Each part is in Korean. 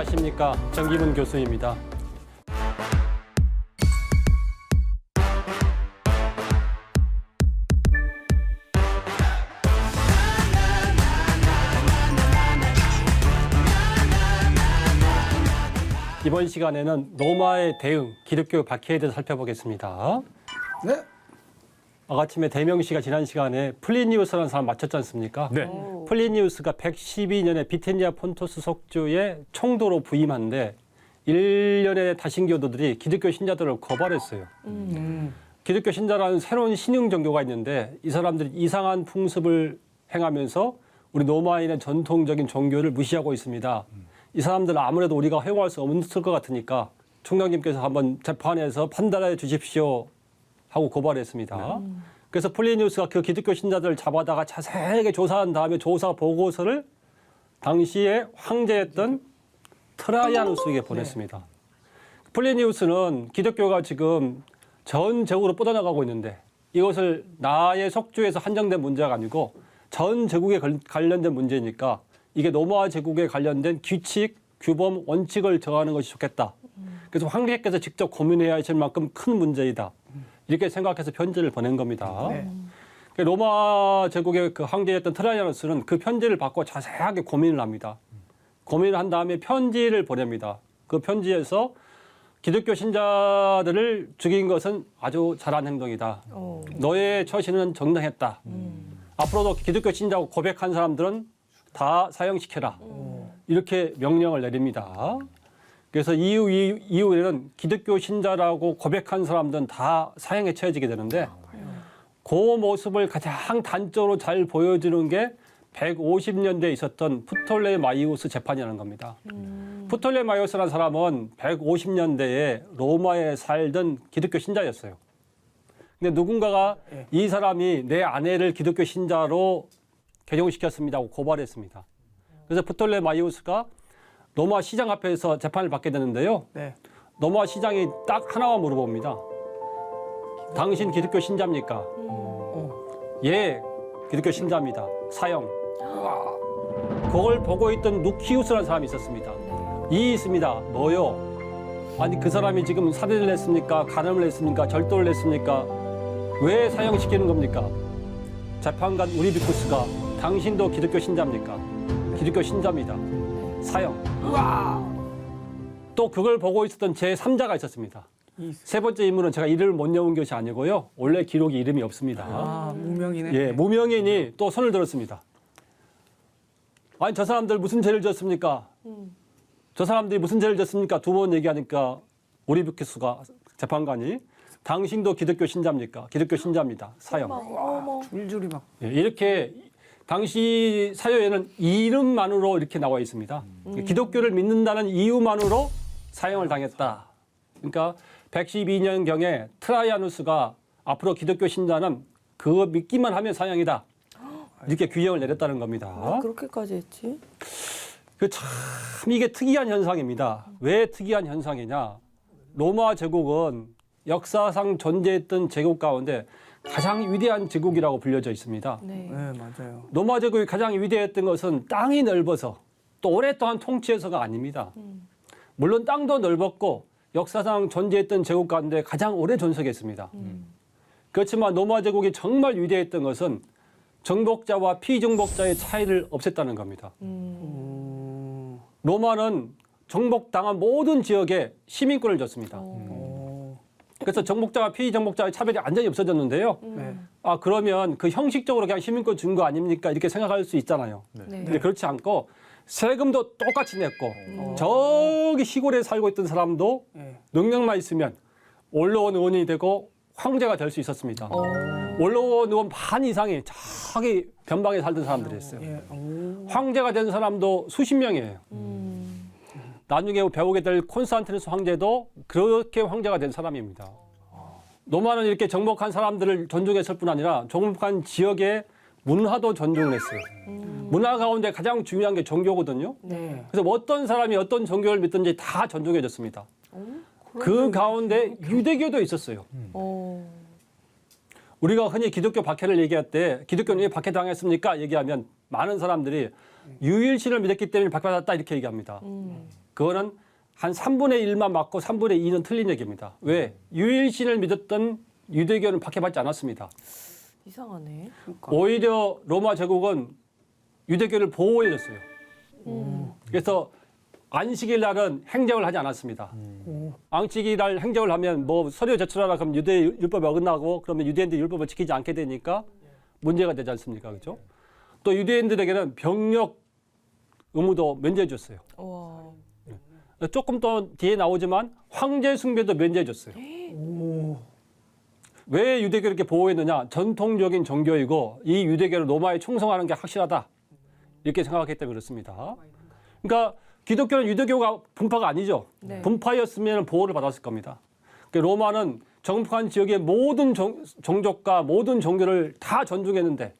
안녕하십니까. 정기문 교수입니다. 이번 시간에는 로마의 대응, 기독교 박해에 대해서 살펴보겠습니다. 네. 아침에 대명시가 지난 시간에 플리니우스라는 사람 맞췄지 않습니까? 네. 플리니우스가 112년에 비테니아 폰토스 속주의 총도로 부임한데 1년의 다신교도들이 기독교 신자들을 고발했어요. 기독교 신자라는 새로운 신흥 종교가 있는데 이 사람들이 이상한 풍습을 행하면서 우리 로마인의 전통적인 종교를 무시하고 있습니다. 이 사람들 아무래도 우리가 허용할 수 없을 것 같으니까 총장님께서 한번 재판에서 판단해 주십시오 하고 고발했습니다. 그래서 플리니우스가 그 기독교 신자들을 잡아다가 자세하게 조사한 다음에 조사 보고서를 당시에 황제였던 트라이아누스에게 보냈습니다. 플리니우스는 기독교가 지금 전 제국으로 뻗어나가고 있는데 이것을 나의 속주에서 한정된 문제가 아니고 전 제국에 관련된 문제니까 이게 로마 제국에 관련된 규칙, 규범, 원칙을 정하는 것이 좋겠다. 그래서 황제께서 직접 고민해야 하실 만큼 큰 문제이다. 이렇게 생각해서 편지를 보낸 겁니다. 네. 로마 제국의 그 황제였던 트라이아누스는 그 편지를 받고 자세하게 고민을 합니다. 고민을 한 다음에 편지를 보냅니다. 그 편지에서 기독교 신자들을 죽인 것은 아주 잘한 행동이다. 너의 처신은 정당했다. 앞으로도 기독교 신자고 고백한 사람들은 다 사형시켜라. 이렇게 명령을 내립니다. 그래서 이후에는 기독교 신자라고 고백한 사람들은 다 사형에 처해지게 되는데 그 모습을 가장 단적으로 잘 보여주는 게 150년대에 있었던 프톨레마이오스 재판이라는 겁니다. 프톨레마이오스라는 사람은 150년대에 로마에 살던 기독교 신자였어요. 근데 누군가가 이 사람이 내 아내를 기독교 신자로 개종시켰습니다 하고 고발했습니다. 그래서 프톨레마이오스가 로마 시장 앞에서 재판을 받게 되는데요. 네. 로마 시장이 딱 하나만 물어봅니다. 당신 기독교 신자입니까? 예, 기독교 신자입니다. 사형. 그걸 보고 있던 루키우스라는 사람이 있었습니다. 이 있습니다. 너요. 아니 그 사람이 지금 살인을 했습니까? 간음을 했습니까? 절도를 했습니까? 왜 사형시키는 겁니까? 재판관 우리비쿠스가 당신도 기독교 신자입니까? 기독교 신자입니다. 사형. 또 그걸 보고 있었던 제3자가 있었습니다. 세 번째 인물은 제가 이름을 못 외운 것이 아니고요. 원래 기록에 이름이 없습니다. 아, 무명이네. 예, 무명인이 또 손을 들었습니다. 아니 저 사람들 무슨 죄를 졌습니까? 저 사람들이 무슨 죄를 졌습니까? 두 번 얘기하니까 우리비쿠스가 재판관이 당신도 기독교 신자입니까? 기독교 신자입니다. 사형. 줄줄이 막. 예, 이렇게 당시 사유에는 이름만으로 이렇게 나와 있습니다. 기독교를 믿는다는 이유만으로 사형을 당했다. 그러니까 112년경에 트라이아누스가 앞으로 기독교 신자는 그거 믿기만 하면 사형이다. 이렇게 규정을 내렸다는 겁니다. 그렇게까지 했지? 참 이게 특이한 현상입니다. 왜 특이한 현상이냐? 로마 제국은 역사상 존재했던 제국 가운데 가장 위대한 제국이라고 불려져 있습니다. 네, 맞아요. 로마 제국이 가장 위대했던 것은 땅이 넓어서 또 오랫동안 통치해서가 아닙니다. 물론 땅도 넓었고 역사상 존재했던 제국 가운데 가장 오래 존속했습니다. 그렇지만 로마 제국이 정말 위대했던 것은 정복자와 피정복자의 차이를 없앴다는 겁니다. 로마는 정복당한 모든 지역에 시민권을 줬습니다. 그래서 정복자와 피정복자의 차별이 완전히 없어졌는데요. 네. 아 그러면 그 형식적으로 그냥 시민권 준 거 아닙니까? 이렇게 생각할 수 있잖아요. 근데 그렇지 않고 세금도 똑같이 냈고 저기 시골에 살고 있던 사람도 능력만 있으면 원로원 의원이 되고 황제가 될 수 있었습니다. 원로원 의원 반 이상이 저기 변방에 살던 사람들이었어요. 황제가 된 사람도 수십 명이에요. 나중에 배우게 될 콘스탄티누스 황제도 그렇게 황제가 된 사람입니다. 로마는 이렇게 정복한 사람들을 존중했을 뿐 아니라 정복한 지역의 문화도 존중을 했어요. 문화 가운데 가장 중요한 게 종교거든요. 네. 그래서 어떤 사람이 어떤 종교를 믿든지 다 존중해 줬습니다. 그 가운데 유대교도 있었어요. 우리가 흔히 기독교 박해를 얘기할 때 기독교는 왜 박해당했습니까? 얘기하면 많은 사람들이 유일신을 믿었기 때문에 박해받았다 이렇게 얘기합니다. 그거는 한 3분의 1만 맞고 3분의 2는 틀린 얘기입니다. 왜? 유일신을 믿었던 유대교는 박해받지 않았습니다. 이상하네. 그러니까. 오히려 로마 제국은 유대교를 보호해줬어요. 그래서 안식일 날은 행정을 하지 않았습니다. 안식일 날 행정을 하면 뭐 서류 제출하라 그러면 유대 율법이 어긋나고 그러면 유대인들이 율법을 지키지 않게 되니까 문제가 되지 않습니까? 그렇죠? 또 유대인들에게는 병력 의무도 면제해 줬어요. 와. 조금 더 뒤에 나오지만 황제 숭배도 면제해 줬어요. 왜 유대교를 이렇게 보호했느냐? 전통적인 종교이고 이 유대교를 로마에 충성하는 게 확실하다. 이렇게 생각했기 때문에 그렇습니다. 그러니까 기독교는 유대교가 분파가 아니죠. 네. 분파였으면 보호를 받았을 겁니다. 그러니까 로마는 정복한 지역의 모든 종족과 모든 종교를 다 존중했는데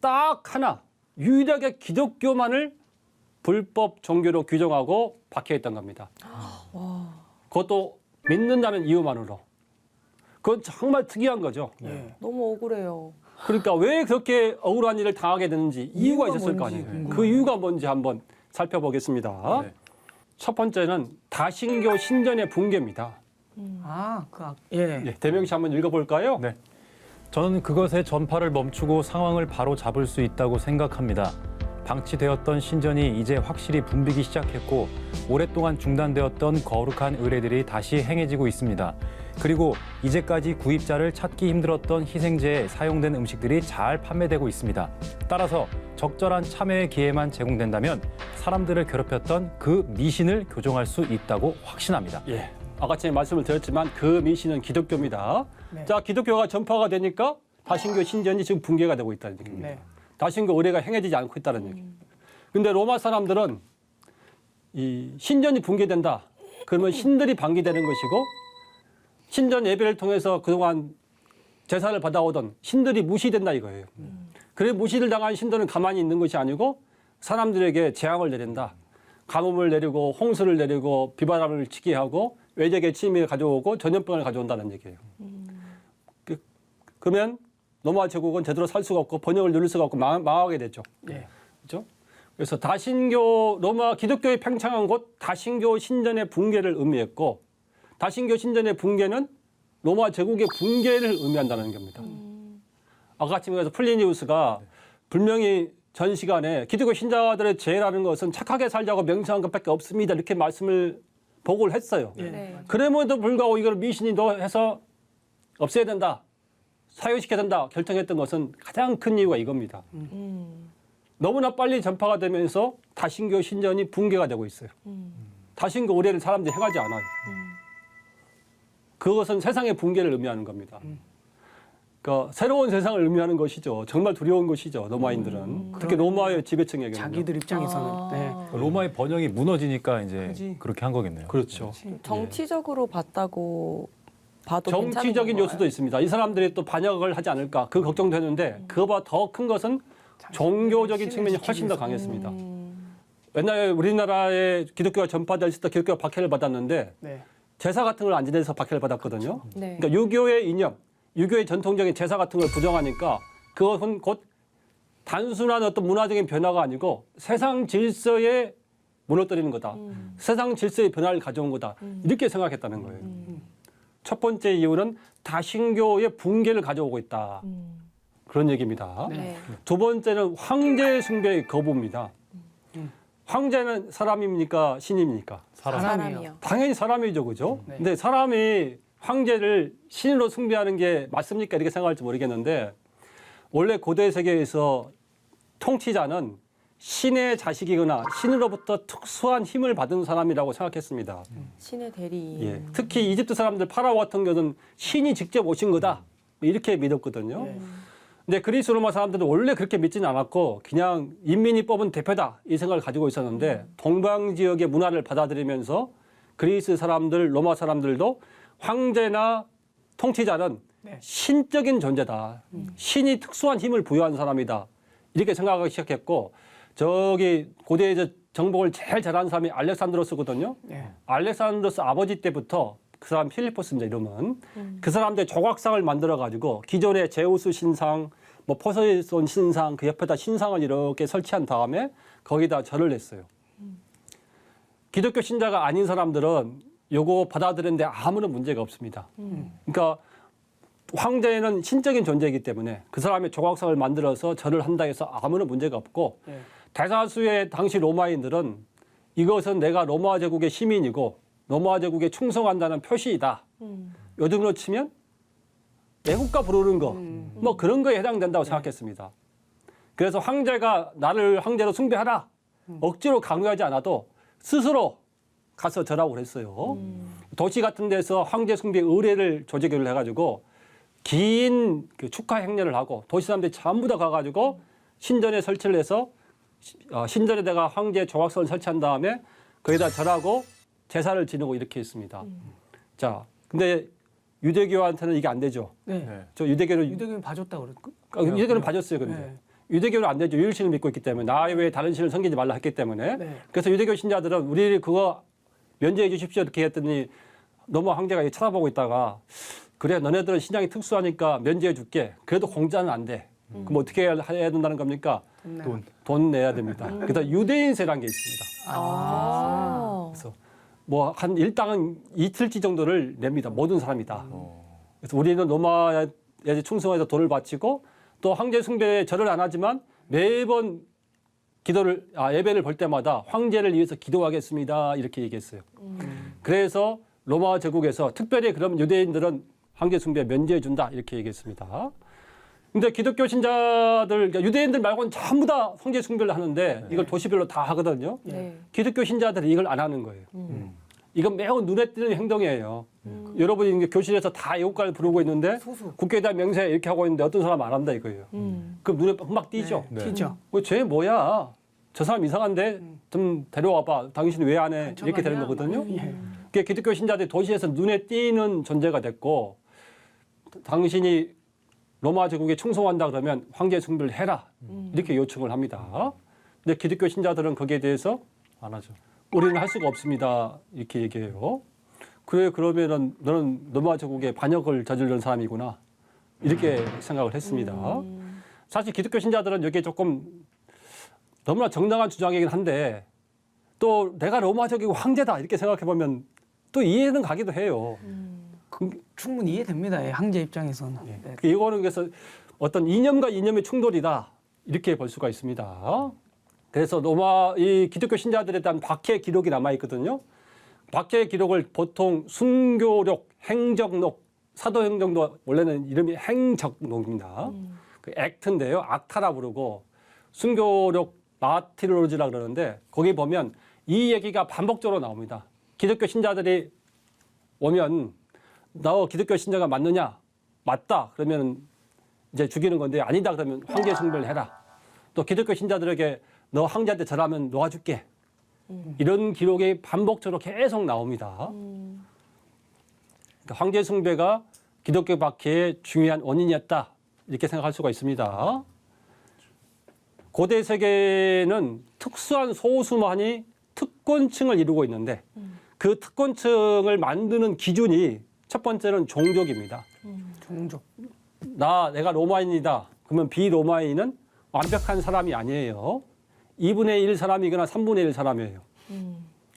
딱 하나 유일하게 기독교만을 불법 종교로 규정하고 박해했던 겁니다. 그것도 믿는다는 이유만으로. 그건 정말 특이한 거죠. 예. 너무 억울해요. 그러니까 왜 그렇게 억울한 일을 당하게 되는지 이유가 있었을 거 아니에요. 뭔지 그 이유가 뭔지 한번 살펴보겠습니다. 네. 첫 번째는 다신교 신전의 붕괴입니다. 예. 예, 대명시 한번 읽어볼까요? 네. 저는 그것의 전파를 멈추고 상황을 바로 잡을 수 있다고 생각합니다. 방치되었던 신전이 이제 확실히 붐비기 시작했고 오랫동안 중단되었던 거룩한 의례들이 다시 행해지고 있습니다. 그리고 이제까지 구입자를 찾기 힘들었던 희생제에 사용된 음식들이 잘 판매되고 있습니다. 따라서 적절한 참여의 기회만 제공된다면 사람들을 괴롭혔던 그 미신을 교정할 수 있다고 확신합니다. 예. 아까 전에 말씀을 드렸지만 그 미신은 기독교입니다. 네. 자, 기독교가 전파가 되니까 다신교 신전이 지금 붕괴가 되고 있다는 얘기입니다. 네. 다신교 의례가 행해지지 않고 있다는 얘기입니다. 근데 로마 사람들은 이 신전이 붕괴된다. 그러면 신들이 방기되는 것이고 신전 예배를 통해서 그동안 제사를 받아오던 신들이 무시된다 이거예요. 그래 무시를 당한 신들은 가만히 있는 것이 아니고 사람들에게 재앙을 내린다. 가뭄을 내리고 홍수를 내리고 비바람을 치게 하고 외적의 침입을 가져오고 전염병을 가져온다는 얘기예요. 그러면 로마 제국은 제대로 살 수가 없고 번영을 누릴 수가 없고 망하게 되죠. 예. 그렇죠? 그래서 다신교 로마 기독교의 팽창한 곳 다신교 신전의 붕괴를 의미했고 다신교 신전의 붕괴는 로마 제국의 붕괴를 의미한다는 겁니다. 아까 같이 그래서 플리니우스가 분명히 전 시간에 기독교 신자들의 죄라는 것은 착하게 살자고 명시한 것밖에 없습니다. 이렇게 말씀을 보고를 했어요. 예. 네. 그럼에도 불구하고 이걸 미신이 해서 없애야 된다. 사유시켜야 된다. 결정했던 것은 가장 큰 이유가 이겁니다. 너무나 빨리 전파가 되면서 다신교 신전이 붕괴가 되고 있어요. 다신교 의례를 사람들이 행하지 않아요. 그것은 세상의 붕괴를 의미하는 겁니다. 그러니까 새로운 세상을 의미하는 것이죠. 정말 두려운 것이죠. 로마인들은. 특히 로마의 지배층에게는. 자기들 입장에서는 네. 로마의 번영이 무너지니까 이제 그지. 그렇게 한 거겠네요. 그렇죠. 정치적으로 봤다고 봐도 정치적인 괜찮은 요소도 건가요? 있습니다. 이 사람들이 또 반역을 하지 않을까 그 걱정되는데 그거보다 더 큰 것은 종교적인 측면이 훨씬 더 강했습니다. 옛날에 우리나라에 기독교가 전파될 때 기독교가 박해를 받았는데 네. 제사 같은 걸 안 지내서 박해를 받았거든요. 네. 그러니까 유교의 이념, 유교의 전통적인 제사 같은 걸 부정하니까 그것은 곧 단순한 어떤 문화적인 변화가 아니고 세상 질서에 무너뜨리는 거다. 세상 질서의 변화를 가져온 거다. 이렇게 생각했다는 거예요. 첫 번째 이유는 다신교의 붕괴를 가져오고 있다. 그런 얘기입니다. 네. 두 번째는 황제 숭배의 거부입니다. 황제는 사람입니까? 신입니까? 사람이요. 당연히 사람이죠, 그죠? 네. 근데 사람이 황제를 신으로 숭배하는 게 맞습니까? 이렇게 생각할지 모르겠는데 원래 고대 세계에서 통치자는 신의 자식이거나 신으로부터 특수한 힘을 받은 사람이라고 생각했습니다. 신의 대리인. 예. 특히 이집트 사람들 파라오 같은 경우는 신이 직접 오신 거다 이렇게 믿었거든요. 네. 근데 그리스 로마 사람들은 원래 그렇게 믿지는 않았고 그냥 인민이 뽑은 대표다 이 생각을 가지고 있었는데 동방 지역의 문화를 받아들이면서 그리스 사람들, 로마 사람들도 황제나 통치자는 네. 신적인 존재다. 신이 특수한 힘을 부여한 사람이다. 이렇게 생각하기 시작했고 저기 고대에서 정복을 제일 잘한 사람이 알렉산드로스거든요. 네. 알렉산드로스 아버지 때부터 그 사람 필리포스입니다. 이름은. 그 사람들 조각상을 만들어 가지고 기존의 제우스 신상, 뭐 포세이돈 신상 그 옆에다 신상을 이렇게 설치한 다음에 거기다 절을 했어요. 기독교 신자가 아닌 사람들은 요거 받아들이는데 아무런 문제가 없습니다. 그러니까 황제는 신적인 존재이기 때문에 그 사람의 조각상을 만들어서 절을 한다 해서 아무런 문제가 없고 네. 대다수의 당시 로마인들은 이것은 내가 로마 제국의 시민이고 로마 제국에 충성한다는 표시이다. 요즘으로 치면 애국가 부르는 거, 뭐 그런 거에 해당된다고 생각했습니다. 그래서 황제가 나를 황제로 숭배하라. 억지로 강요하지 않아도 스스로 가서 절하고 그랬어요. 도시 같은 데서 황제 숭배 의례를 조직을 해가지고 긴 그 축하 행렬을 하고 도시 사람들이 전부 다 가가지고 신전에 설치를 해서 신전에다가 황제 조각상을 설치한 다음에 거기다 절하고 제사를 지내고 이렇게 했습니다. 자, 근데 유대교한테는 이게 안 되죠. 네. 네. 저 유대교는 유대교는 봐줬다 그랬고. 유대교는 봐줬어요, 근데. 네. 유대교는 안 되죠. 유일신을 믿고 있기 때문에 나 외에 다른 신을 섬기지 말라 했기 때문에. 네. 그래서 유대교 신자들은 우리 그거 면제해 주십시오 이렇게 했더니 너무 황제가 쳐다보고 있다가 그래 너네들은 신앙이 특수하니까 면제해 줄게. 그래도 공짜는 안 돼. 그럼 어떻게 해야 된다는 겁니까? 돈 내야 됩니다. 그래서 유대인세라는 게 있습니다. 아. 그래서 뭐 한 일당은 이틀치 정도를 냅니다. 모든 사람이 다. 그래서 우리는 로마에 충성해서 돈을 바치고 또 황제 숭배에 절을 안 하지만 매번 예배를 볼 때마다 황제를 위해서 기도하겠습니다. 이렇게 얘기했어요. 그래서 로마 제국에서 특별히 그럼 유대인들은 황제 숭배 면제해 준다. 이렇게 얘기했습니다. 근데 기독교 신자들, 그러니까 유대인들 말고는 전부 다 황제 숭배를 하는데 이걸 도시별로 다 하거든요. 네. 기독교 신자들이 이걸 안 하는 거예요. 이건 매우 눈에 띄는 행동이에요. 여러분이 이제 교실에서 다 애국가를 부르고 있는데 국회에 대한 명세 이렇게 하고 있는데 어떤 사람 안 한다 이거예요. 그럼 눈에 막 띄죠. 네. 튀죠. 쟤 뭐야? 저 사람 이상한데 좀 데려와봐. 당신 왜 안 해? 이렇게 되는 거거든요. 예. 그게 기독교 신자들이 도시에서 눈에 띄는 존재가 됐고 당신이 로마 제국에 충성한다 그러면 황제 숭배를 해라. 이렇게 요청을 합니다. 근데 기독교 신자들은 거기에 대해서 안 하죠. 우리는 할 수가 없습니다. 이렇게 얘기해요. 그래 그러면은 너는 로마 제국에 반역을 저지르는 사람이구나. 이렇게 생각을 했습니다. 사실 기독교 신자들은 여기에 조금 너무나 정당한 주장이긴 한데 또 내가 로마 제국 황제다 이렇게 생각해 보면 또 이해는 가기도 해요. 충분히 이해됩니다. 예, 황제 입장에서는. 네. 이거는 그래서 어떤 이념과 이념의 충돌이다 이렇게 볼 수가 있습니다. 그래서 로마 이 기독교 신자들에 대한 박해 기록이 남아 있거든요. 박해 기록을 보통 순교록, 행적록, 사도행정도 원래는 이름이 행적록입니다. 그 액트인데요, 악타라 부르고 순교록 마티롤로지라 그러는데 거기 보면 이 얘기가 반복적으로 나옵니다. 기독교 신자들이 오면 너 기독교 신자가 맞느냐? 맞다. 그러면 이제 죽이는 건데 아니다. 그러면 황제 숭배를 해라. 또 기독교 신자들에게 너 황제한테 절하면 놓아줄게. 이런 기록이 반복적으로 계속 나옵니다. 그러니까 황제 숭배가 기독교 박해의 중요한 원인이었다. 이렇게 생각할 수가 있습니다. 고대 세계는 특수한 소수만이 특권층을 이루고 있는데 그 특권층을 만드는 기준이 첫 번째는 종족입니다. 종족. 내가 로마인이다. 그러면 비로마인은 완벽한 사람이 아니에요. 2분의 1 사람이거나 3분의 1 사람이에요.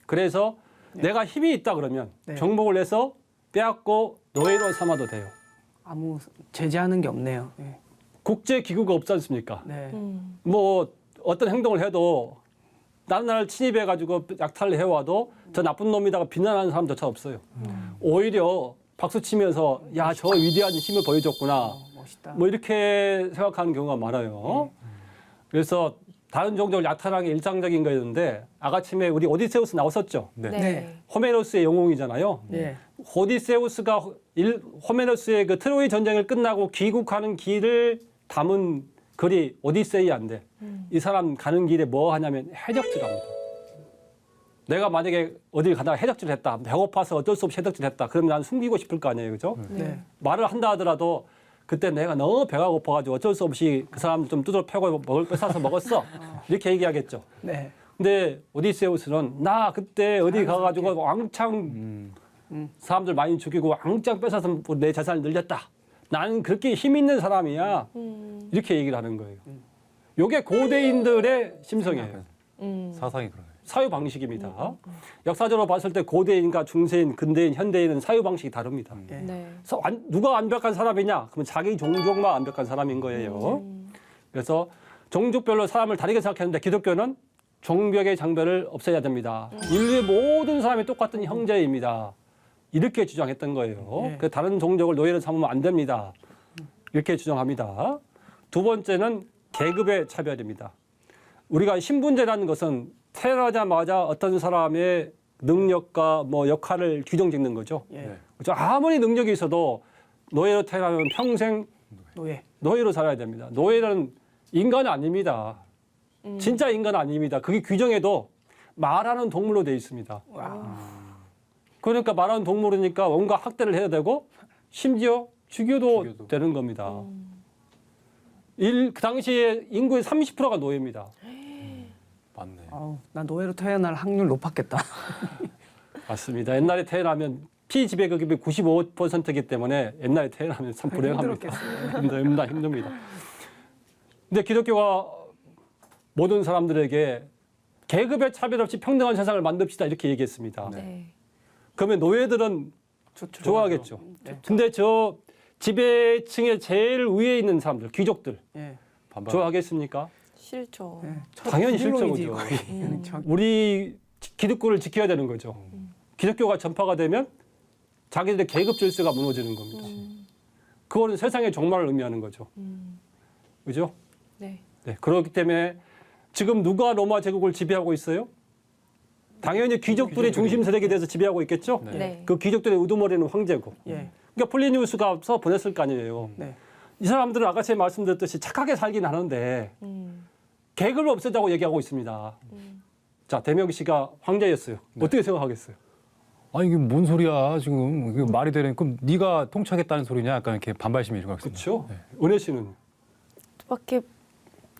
그래서 내가 힘이 있다 그러면 네. 정복을 해서 빼앗고 노예로 삼아도 돼요. 아무 제재하는 게 없네요. 예. 국제기구가 없지 않습니까? 네. 뭐 어떤 행동을 해도 다른 나라를 침입해가지고 약탈을 해와도 저 나쁜 놈이다가 비난하는 사람조차 없어요. 오히려 박수 치면서 야, 저 위대한 힘을 보여줬구나. 멋있다. 뭐 이렇게 생각하는 경우가 많아요. 그래서 다른 종족을 약탈하는 게 일상적인 거였는데 아가침에 우리 오디세우스 나왔었죠. 네. 네. 호메로스의 영웅이잖아요. 예. 오디세우스가 호메로스의 그 트로이 전쟁을 끝나고 귀국하는 길을 담은 글이 오디세이아인데 이 사람 가는 길에 뭐 하냐면 해적질합니다. 내가 만약에 어딜 가다가 해적질을 했다. 배고파서 어쩔 수 없이 해적질을 했다. 그러면 난 숨기고 싶을 거 아니에요. 그죠? 네. 말을 한다 하더라도 그때 내가 너무 배가 고파가지고 어쩔 수 없이 그 사람 좀 두드려 패고 뺏어서 먹었어. 이렇게 얘기하겠죠. 네. 근데 오디세우스는 나 그때 어디 가가지고 왕창 사람들 많이 죽이고 왕창 뺏어서 내 재산을 늘렸다. 나는 그렇게 힘 있는 사람이야. 이렇게 얘기를 하는 거예요. 요게 고대인들의 심성이에요. 사상이 그러네. 사유 방식입니다. 역사적으로 봤을 때 고대인과 중세인, 근대인, 현대인은 사유 방식이 다릅니다. 예. 네. 누가 완벽한 사람이냐? 그러면 자기 종족만 완벽한 사람인 거예요. 그래서 종족별로 사람을 다르게 생각했는데 기독교는 종벽의 장벽을 없애야 됩니다. 인류의 모든 사람이 똑같은 형제입니다. 이렇게 주장했던 거예요. 예. 그 다른 종족을 노예로 삼으면 안 됩니다. 이렇게 주장합니다. 두 번째는 계급의 차별입니다. 우리가 신분제라는 것은 태어나자마자 어떤 사람의 능력과 뭐 역할을 규정짓는 거죠. 예. 그렇죠? 아무리 능력이 있어도 노예로 태어나면 평생 노예. 노예로 살아야 됩니다. 노예는 인간 아닙니다. 진짜 인간 아닙니다. 그게 규정에도 말하는 동물로 되어 있습니다. 그러니까 말하는 동물이니까 온갖 학대를 해야 되고 심지어 죽여도 되는 겁니다. 그 당시에 인구의 30%가 노예입니다. 맞네. 아우, 나 노예로 태어날 확률 높았겠다. 맞습니다. 옛날에 태어나면 피지배급이 95%이기 때문에 옛날에 태어나면 참 불행합니다. 힘듭니다. 근데 기독교가 모든 사람들에게 계급의 차별 없이 평등한 세상을 만듭시다 이렇게 얘기했습니다. 네. 그러면 노예들은 좋아하겠죠. 네. 근데 저 지배층의 제일 위에 있는 사람들, 귀족들 예. 좋아하겠습니까? 싫죠. 예. 당연히 힐롱이지, 싫죠, 거의. 우리 기독교를 지켜야 되는 거죠. 기독교가 전파가 되면 자기들의 계급 질서가 무너지는 겁니다. 그거는 세상의 종말을 의미하는 거죠. 그죠? 네. 네, 그렇기 때문에 지금 누가 로마 제국을 지배하고 있어요? 당연히 귀족들의 중심 세력에 대해서 지배하고 있겠죠? 네. 네. 그 귀족들의 우두머리는 황제고. 예. 그러니까 플리니우스가 서 보냈을 거 아니에요. 네. 이 사람들은 아까 제가 말씀드렸듯이 착하게 살긴 하는데 계급을 없애자고 얘기하고 있습니다. 자, 대명 씨가 황제였어요. 어떻게 생각하겠어요? 아니 이게 뭔 소리야 지금 이게 말이 되는 그럼 네가 통치하겠다는 소리냐 약간 이렇게 반발심이 일어날 것 같습니다. 그렇죠? 은혜 씨는 밖에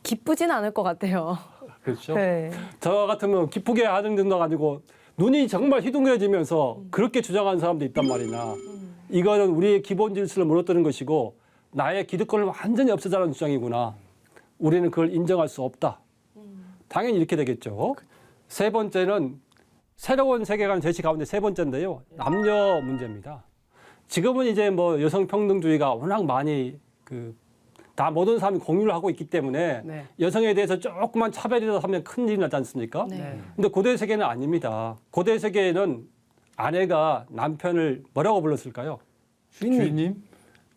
기쁘진 않을 것 같아요. 그렇죠. 네. 저 같으면 기쁘게 하는 정도가 아니고 눈이 정말 희둥해지면서 그렇게 주장하는 사람도 있단 말이냐. 이거는 우리의 기본 질서를 무너뜨리는 것이고 나의 기득권을 완전히 없애자는 주장이구나. 우리는 그걸 인정할 수 없다. 당연히 이렇게 되겠죠. 세 번째는 새로운 세계관 제시 가운데 세 번째인데요. 남녀 문제입니다. 지금은 이제 뭐 여성 평등주의가 워낙 많이 다 모든 사람이 공유를 하고 있기 때문에 네. 여성에 대해서 조금만 차별이라도 하면 큰일이 나지 않습니까? 네. 근데 고대 세계는 아닙니다. 고대 세계에는 아내가 남편을 뭐라고 불렀을까요? 주인님.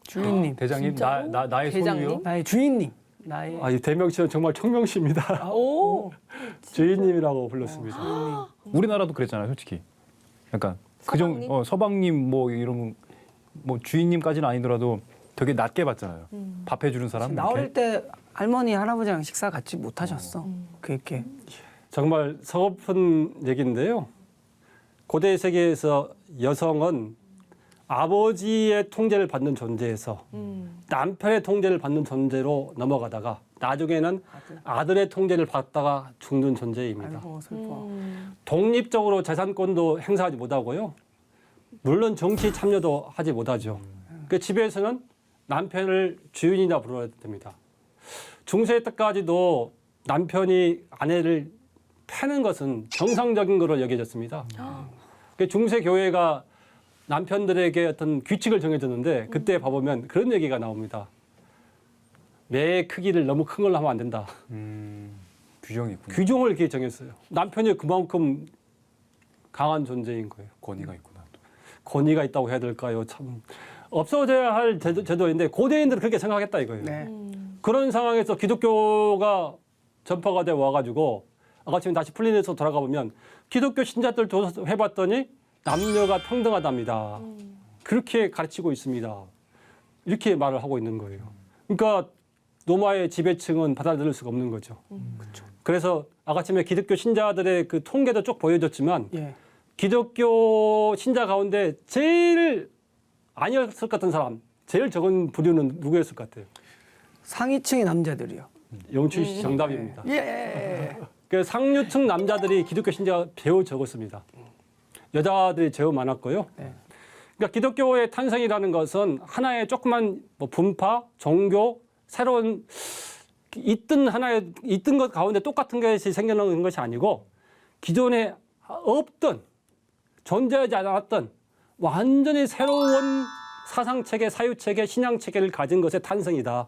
주인님. 대장님 진짜로? 나의 대장님? 소유요. 나의 주인님. 나의 아, 이 대명 씨는 정말 총명씨입니다. 오. 주인님이라고 불렀습니다. 우리나라도 그랬잖아요, 솔직히. 약간 서방님? 서방님 뭐 이런 뭐 주인님까지는 아니더라도 되게 낮게 봤잖아요. 밥 해주는 사람. 나올 이렇게. 때 할머니 할아버지랑 식사 같이 못 하셨어. 그렇게. 정말 서글픈 얘기인데요. 고대 세계에서 여성은 아버지의 통제를 받는 존재에서 남편의 통제를 받는 존재로 넘어가다가 나중에는 아들의 통제를 받다가 죽는 존재입니다. 아이고 슬퍼. 독립적으로 재산권도 행사하지 못하고요. 물론 정치 참여도 하지 못하죠. 그 집에서는 남편을 주인이나 부르어야 됩니다. 중세 때까지도 남편이 아내를 패는 것은 정상적인 것으로 여겨졌습니다. 그 중세 교회가 남편들에게 어떤 규칙을 정해줬는데 그때 봐보면 그런 얘기가 나옵니다. 매의 크기를 너무 큰 걸로 하면 안 된다. 규정이 있구나. 규정을 이렇게 정했어요. 남편이 그만큼 강한 존재인 거예요. 권위가 있구나. 권위가 있다고 해야 될까요? 참 없어져야 할 제도인데 고대인들은 그렇게 생각했다 이거예요. 네. 그런 상황에서 기독교가 전파가 돼 와가지고 아까 지금 다시 플리니에서 돌아가 보면 기독교 신자들 해봤더니 남녀가 평등하답니다. 그렇게 가르치고 있습니다. 이렇게 말을 하고 있는 거예요. 그러니까 로마의 지배층은 받아들일 수가 없는 거죠. 그래서 아까쯤에 기독교 신자들의 그 통계도 쭉 보여줬지만 예. 기독교 신자 가운데 제일 아니었을 것 같은 사람, 제일 적은 부류는 누구였을 것 같아요? 상위층의 남자들이요. 영춘 씨 정답입니다. 예. 그 상류층 남자들이 기독교 신자가 매우 적었습니다. 여자들이 제일 많았고요. 네. 그러니까 기독교의 탄생이라는 것은 하나의 조그만 뭐 분파, 종교, 새로운 있던 것 가운데 똑같은 것이 생겨나는 것이 아니고 기존에 없던 존재하지 않았던 완전히 새로운 사상체계, 사유체계, 신앙체계를 가진 것의 탄생이다.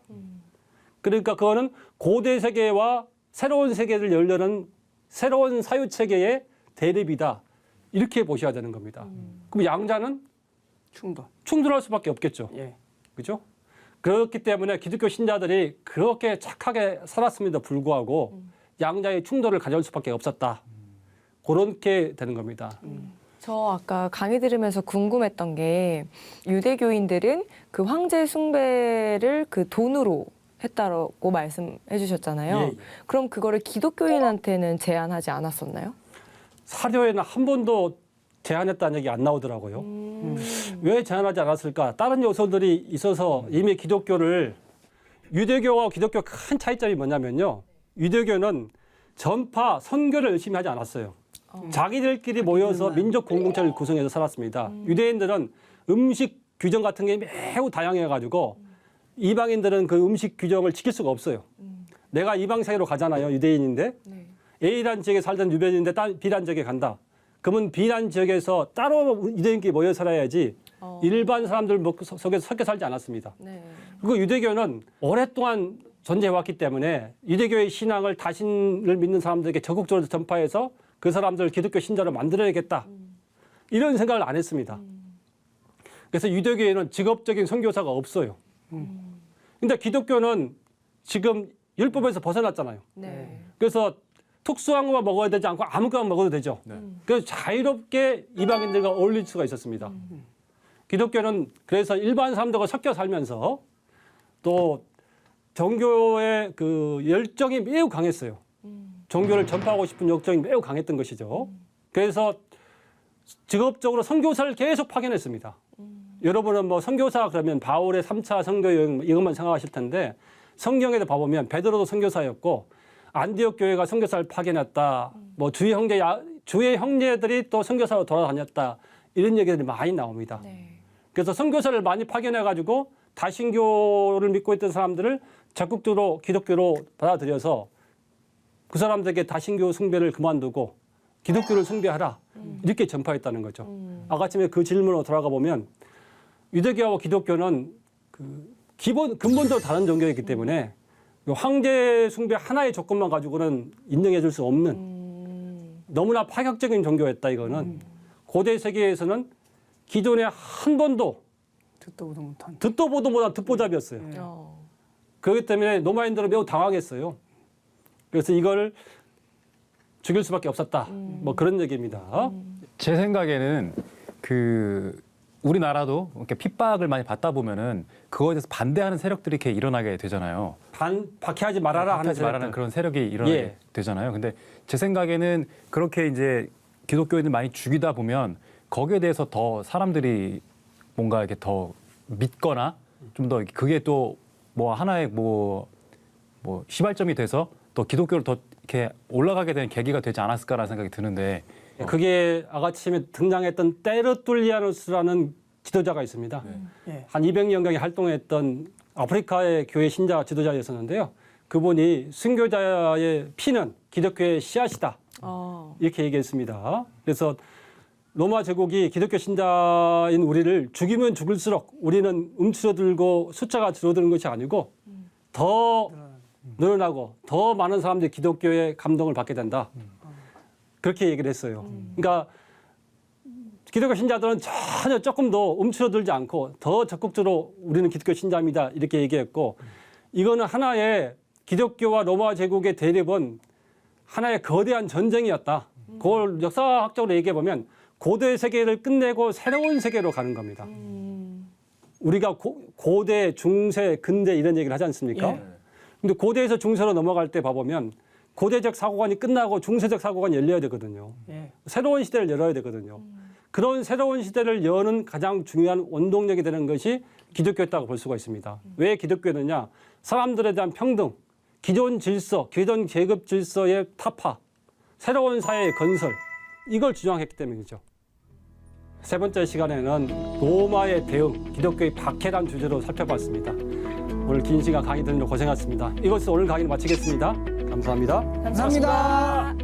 그러니까 그거는 고대 세계와 새로운 세계를 열려는 새로운 사유체계의 대립이다. 이렇게 보셔야 되는 겁니다. 그럼 양자는 충돌할 수밖에 없겠죠. 예. 그죠? 그렇기 때문에 기독교 신자들이 그렇게 착하게 살았음에도 불구하고 양자의 충돌을 가져올 수밖에 없었다. 그렇게 되는 겁니다. 저 아까 강의 들으면서 궁금했던 게 유대교인들은 그 황제 숭배를 그 돈으로 했다고 말씀해 주셨잖아요. 예, 예. 그럼 그거를 기독교인한테는 제한하지 않았었나요? 사료에는 한 번도 제한했다는 얘기 안 나오더라고요. 왜 제한하지 않았을까? 다른 요소들이 있어서 이미 기독교를 유대교와 기독교 큰 차이점이 뭐냐면요. 유대교는 전파, 선교를 열심히 하지 않았어요. 자기들끼리 모여서 민족 공동체를 구성해서 살았습니다. 유대인들은 음식 규정 같은 게 매우 다양해가지고 이방인들은 그 음식 규정을 지킬 수가 없어요. 내가 이방 세계로 가잖아요. 유대인인데 네. A라는 지역에 살던 유대인인데 B라는 지역에 간다. 그러면 B라는 지역에서 따로 유대인끼리 모여 살아야지 일반 사람들 속에서 섞여 살지 않았습니다. 네. 그리고 유대교는 오랫동안 존재해왔기 때문에 유대교의 신앙을 다신을 믿는 사람들에게 적극적으로 전파해서 그 사람들을 기독교 신자로 만들어야겠다. 이런 생각을 안 했습니다. 그래서 유대교에는 직업적인 선교사가 없어요. 근데 기독교는 지금 율법에서 벗어났잖아요. 네. 그래서 특수한 것만 먹어야 되지 않고 아무거나 먹어도 되죠. 그래서 자유롭게 이방인들과 어울릴 수가 있었습니다. 기독교는 그래서 일반 사람들과 섞여 살면서 또 종교의 그 열정이 매우 강했어요. 종교를 전파하고 싶은 열정이 매우 강했던 것이죠. 그래서 직업적으로 선교사를 계속 파견했습니다. 여러분은 뭐 선교사 그러면 바울의 3차 선교 여행 이것만 생각하실 텐데 성경에도 봐보면 베드로도 선교사였고 안디옥 교회가 선교사를 파견했다. 뭐 주의 형제들이 또 선교사로 돌아다녔다. 이런 얘기들이 많이 나옵니다. 네. 그래서 선교사를 많이 파견해가지고 다신교를 믿고 있던 사람들을 적극적으로 기독교로 받아들여서 그 사람들에게 다신교 숭배를 그만두고 기독교를 숭배하라. 이렇게 전파했다는 거죠. 아까쯤에 그 질문으로 돌아가 보면 유대교와 기독교는 그 근본적으로 다른 종교이기 때문에 황제 숭배 하나의 조건만 가지고는 인정해 줄 수 없는 너무나 파격적인 종교였다 이거는 고대 세계에서는 기존에 한 번도 듣도 보도 못한 듣보잡이었어요. 그렇기 때문에 로마인들은 매우 당황했어요. 그래서 이걸 죽일 수밖에 없었다. 뭐 그런 얘기입니다. 제 생각에는 그 우리나라도 이렇게 핍박을 많이 받다 보면은 그거에 대해서 반대하는 세력들이 이렇게 일어나게 되잖아요. 박해하지 말아라 하는 박해하지 말라는 그런 세력이 일어나게 예. 되잖아요. 근데 제 생각에는 그렇게 이제 기독교인을 많이 죽이다 보면 거기에 대해서 더 사람들이 뭔가 이렇게 더 믿거나 좀 더 그게 또 뭐 하나의 뭐 시발점이 돼서 또 기독교를 더 이렇게 올라가게 되는 계기가 되지 않았을까라는 생각이 드는데 그게 아가침에 등장했던 테르툴리아누스라는 지도자가 있습니다. 한 200년경에 활동했던 아프리카의 교회 신자 지도자였었는데요. 그분이 순교자의 피는 기독교의 씨앗이다. 이렇게 얘기했습니다. 그래서 로마 제국이 기독교 신자인 우리를 죽이면 죽을수록 우리는 움츠러들고 숫자가 줄어드는 것이 아니고 더 늘어나고 더 많은 사람들이 기독교의 감동을 받게 된다. 그렇게 얘기를 했어요. 그러니까 기독교 신자들은 전혀 조금도 움츠러들지 않고 더 적극적으로 우리는 기독교 신자입니다. 이렇게 얘기했고 이거는 하나의 기독교와 로마 제국의 대립은 하나의 거대한 전쟁이었다. 그걸 역사학적으로 얘기해 보면 고대 세계를 끝내고 새로운 세계로 가는 겁니다. 우리가 고대, 중세, 근대 이런 얘기를 하지 않습니까? 근데 고대에서 중세로 넘어갈 때 봐보면 고대적 사고관이 끝나고 중세적 사고관이 열려야 되거든요. 새로운 시대를 열어야 되거든요. 그런 새로운 시대를 여는 가장 중요한 원동력이 되는 것이 기독교였다고 볼 수가 있습니다. 왜 기독교였느냐? 사람들에 대한 평등, 기존 질서, 기존 계급 질서의 타파, 새로운 사회의 건설, 이걸 주장했기 때문이죠. 세 번째 시간에는 로마의 대응, 기독교의 박해란 주제로 살펴봤습니다. 오늘 긴 시간 강의 듣느라 고생하셨습니다. 이것으로 오늘 강의를 마치겠습니다. 감사합니다. 감사합니다.